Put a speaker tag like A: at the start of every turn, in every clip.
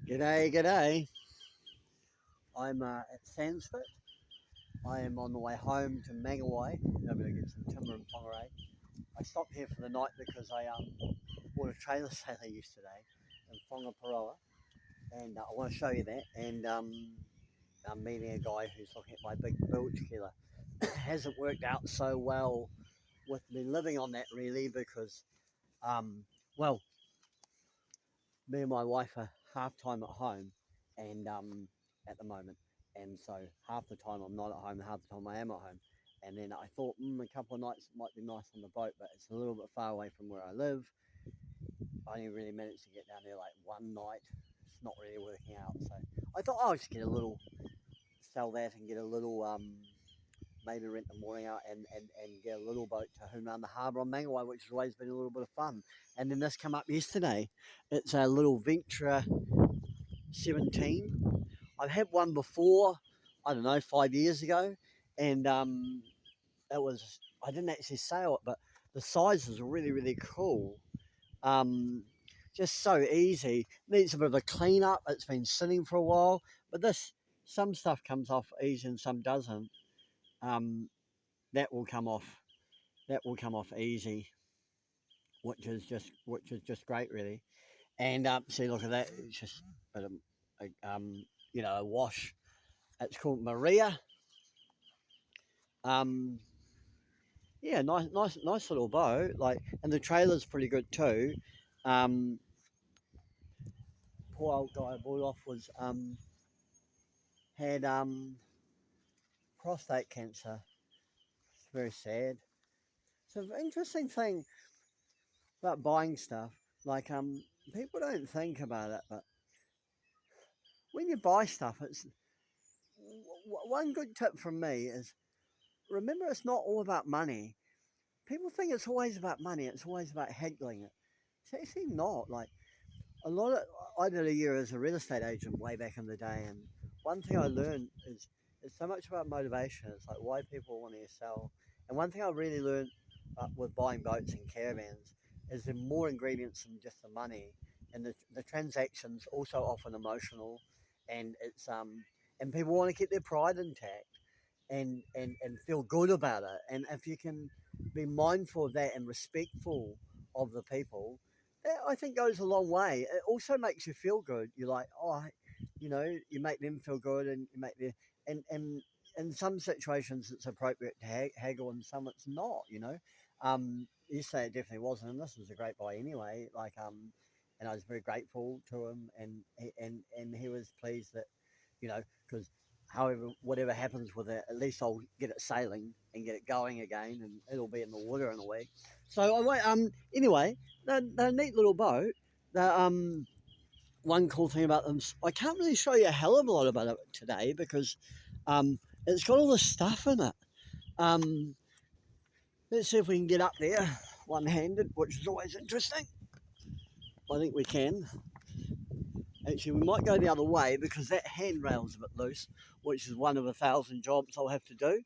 A: G'day, g'day. I'm at Sandsford. I am on the way home to Mangawai. I'm going to get some timber in Whangarei. I stopped here for the night because I bought a trailer sailor yesterday in Whangaparoa, and I want to show you that. And I'm meeting a guy who's looking at my big bilge killer. It hasn't worked out so well with me living on that really because, well, me and my wife are half time at home, and at the moment, and so half the time I'm not at home, half the time I am at home. And then I thought, a couple of nights might be nice on the boat, but it's a little bit far away from where I live. I only really managed to get down there like one night. It's not really working out, so I thought I'll just get a little, sell that and get a little, maybe rent the morning out and get a little boat to home around the harbour on Mangawai, which has always been a little bit of fun. And then this came up yesterday. It's a little Ventura 17. I've had one before, I don't know, 5 years ago, and it was, I didn't actually sail it, but the size was really, really cool. Um, just so easy. Needs a bit of a clean up. It's been sitting for a while, but some stuff comes off easy and some doesn't. Um, that will come off. That will come off easy, which is just great, really. And see, look at that. It's just a wash. It's called Maria. Um, yeah, nice little boat. Like, and the trailer's pretty good too. Um, poor old guy I bought off was had prostate cancer. It's very sad. So an interesting thing about buying stuff, like people don't think about it, but when you buy stuff, it's one good tip from me is remember it's not all about money. People think it's always about money. It's always about haggling it. It's actually not. Like a lot of, I did a year as a real estate agent way back in the day, and one thing I learned is it's so much about motivation. It's like why people want to sell. And one thing I really learned with buying boats and caravans is there are more ingredients than just the money, and the transactions also often emotional, and it's and people want to keep their pride intact and feel good about it. And if you can be mindful of that and respectful of the people, that I think goes a long way. It also makes you feel good. You're like, oh, you make them feel good, and you make their and in some situations it's appropriate to haggle, and some it's not. Yesterday it definitely wasn't, and this was a great buy anyway. And I was very grateful to him, and he was pleased that, because however, whatever happens with it, at least I'll get it sailing and get it going again, and it'll be in the water in a week. So I wait. Anyway, they're a neat little boat. One cool thing about them, I can't really show you a hell of a lot about it today because it's got all the stuff in it. Um, let's see if we can get up there one-handed, which is always interesting. I think we can. Actually, we might go the other way because that handrail's a bit loose, which is one of 1,000 jobs I'll have to do.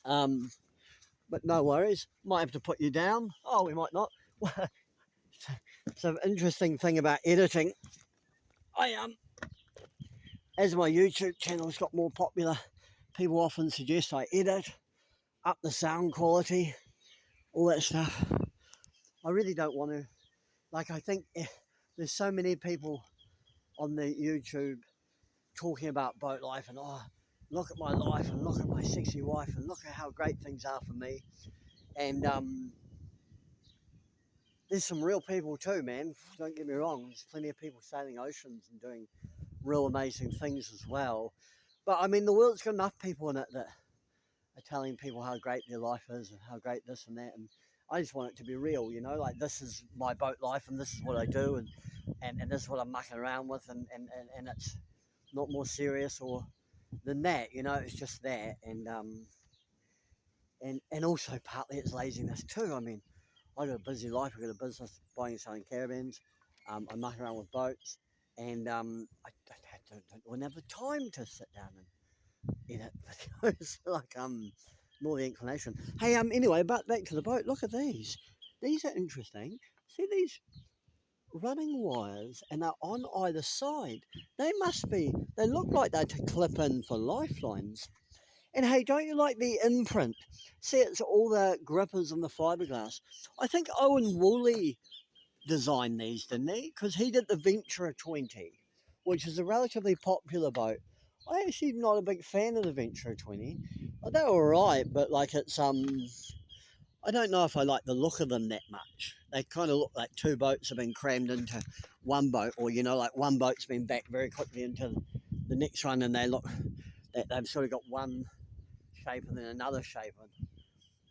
A: But no worries. Might have to put you down. Oh, we might not. So interesting thing about editing, I as my YouTube channel's got more popular, people often suggest I edit up the sound quality, all that stuff. I really don't want to. Like, I think there's so many people on the YouTube talking about boat life and, oh, look at my life and look at my sexy wife and look at how great things are for me. And there's some real people too, man. Don't get me wrong. There's plenty of people sailing oceans and doing real amazing things as well. But I mean, the world's got enough people in it that are telling people how great their life is and how great this and that. And I just want it to be real, like this is my boat life and this is what I do and this is what I'm mucking around with and it's not more serious or than that, it's just that. And also partly it's laziness too. I mean, I got a busy life. I got a business buying and selling caravans. I'm mucking around with boats, and I don't have the time to sit down and edit videos. Like more the inclination. Hey, anyway, but back to the boat. Look at these. These are interesting. See these running wires and they're on either side. They look like they're to clip in for lifelines. And hey, don't you like the imprint? See, it's all the grippers and the fiberglass. I think Owen Woolley designed these, didn't he? Because he did the Ventura 20, which is a relatively popular boat. I actually not a big fan of the Ventura 20. They're alright, but like I don't know if I like the look of them that much. They kind of look like two boats have been crammed into one boat, or like one boat's been backed very quickly into the next one, and they've sort of got one shape and then another shape. And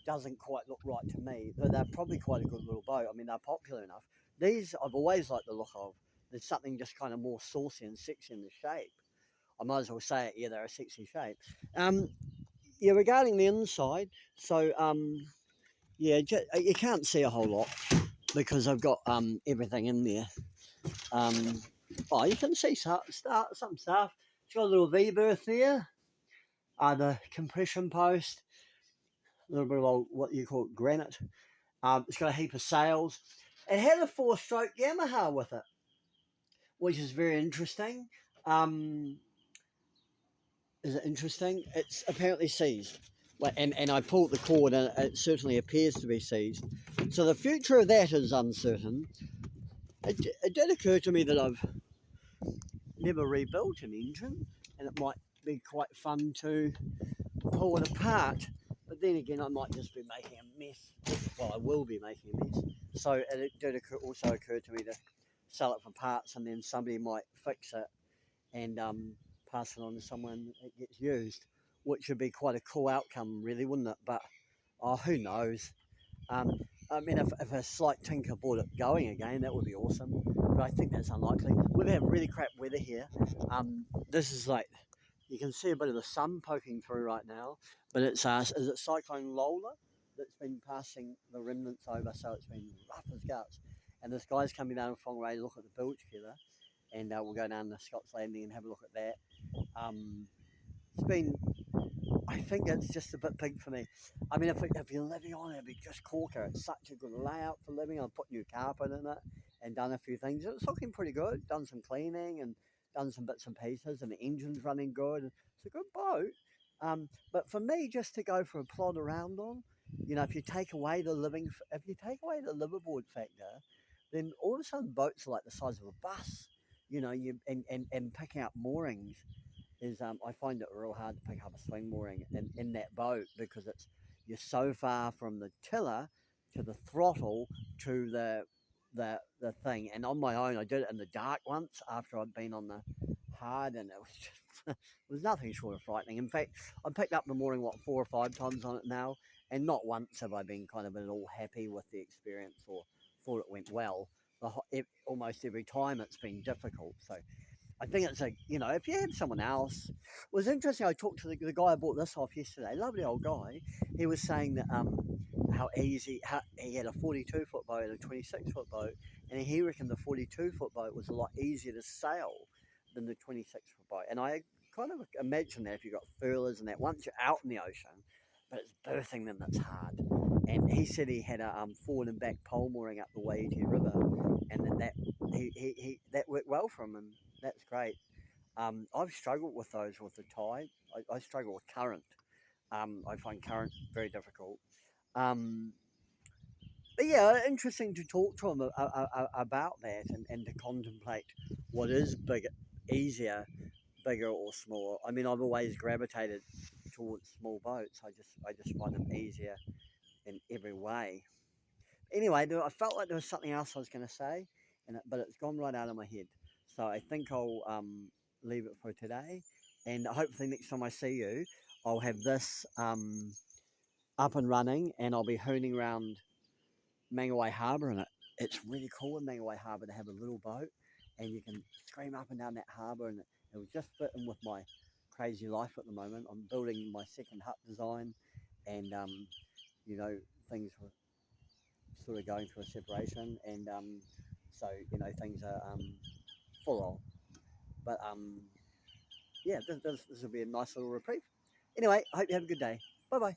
A: doesn't quite look right to me, but they're probably quite a good little boat. I mean, they're popular enough. These I've always liked the look of. There's something just kind of more saucy and sexy in the shape. I might as well say it. Yeah, they're a sexy shape. Um, yeah, regarding the inside, so yeah, you can't see a whole lot because I've got everything in there. Um, oh, you can see some stuff. It's got a little V berth there. The compression post, a little bit of old, what you call granite. It's got a heap of sails. It had a four-stroke Yamaha with it, which is very interesting. Um, is it interesting? It's apparently seized. And I pulled the cord and it certainly appears to be seized. So the future of that is uncertain. It did occur to me that I've never rebuilt an engine and it might be quite fun to pull it apart. But then again, I might just be making a mess. Well, I will be making a mess. So it did also occur to me to sell it for parts and then somebody might fix it and pass it on to someone it gets used, which would be quite a cool outcome, really, wouldn't it? But who knows? Um, I mean, if a slight tinker brought it going again, that would be awesome. But I think that's unlikely. We've had really crap weather here. This is like you can see a bit of the sun poking through right now, but it's is it Cyclone Lola that's been passing the remnants over, so it's been rough as guts. And this guy's coming down from Whangarei to look at the bilge killer, and we'll go down to Scott's Landing and have a look at that. It's been, I think it's just a bit big for me. I mean, if you're living on it, it'd be just corker. It's such a good layout for living. I've put new carpet in it and done a few things. It's looking pretty good. Done some cleaning and done some bits and pieces, and the engine's running good. It's a good boat. But for me, just to go for a plod around on, if you take away if you take away the liverboard factor, then all of a sudden boats are like the size of a bus. And picking up moorings is I find it real hard to pick up a swing mooring in that boat because you're so far from the tiller to the throttle to the thing. And on my own, I did it in the dark once after I'd been on the hard, and it was just it was nothing short of frightening. In fact, I picked up the mooring 4 or 5 times on it now, and not once have I been kind of at all happy with the experience or thought it went well. Almost every time it's been difficult. So I think it's if you had someone else, it was interesting. I talked to the guy I bought this off yesterday, lovely old guy. He was saying that how he had a 42-foot boat and a 26-foot boat, and he reckoned the 42-foot boat was a lot easier to sail than the 26-foot boat. And I kind of imagine that if you've got furlers and that, once you're out in the ocean, but it's berthing them that's hard. And he said he had a forward and back pole mooring up the Waiheke River, and that worked well for him, and that's great. I've struggled with those with the tide. I struggle with current. I find current very difficult. Um, but yeah, interesting to talk to him about that and to contemplate what is bigger, easier, bigger or smaller. I mean, I've always gravitated towards small boats. I just find them easier in every way. Anyway, I felt like there was something else I was going to say, but it's gone right out of my head. So I think I'll leave it for today, and hopefully next time I see you, I'll have this up and running, and I'll be hooning around Mangawhai Harbour in it. It's really cool in Mangawhai Harbour to have a little boat, and you can scream up and down that harbour, and it will just fit in with my crazy life at the moment. I'm building my second hut design, and things were sort of going through a separation, and so things are full on. But yeah, this will be a nice little reprieve. Anyway, I hope you have a good day. Bye bye.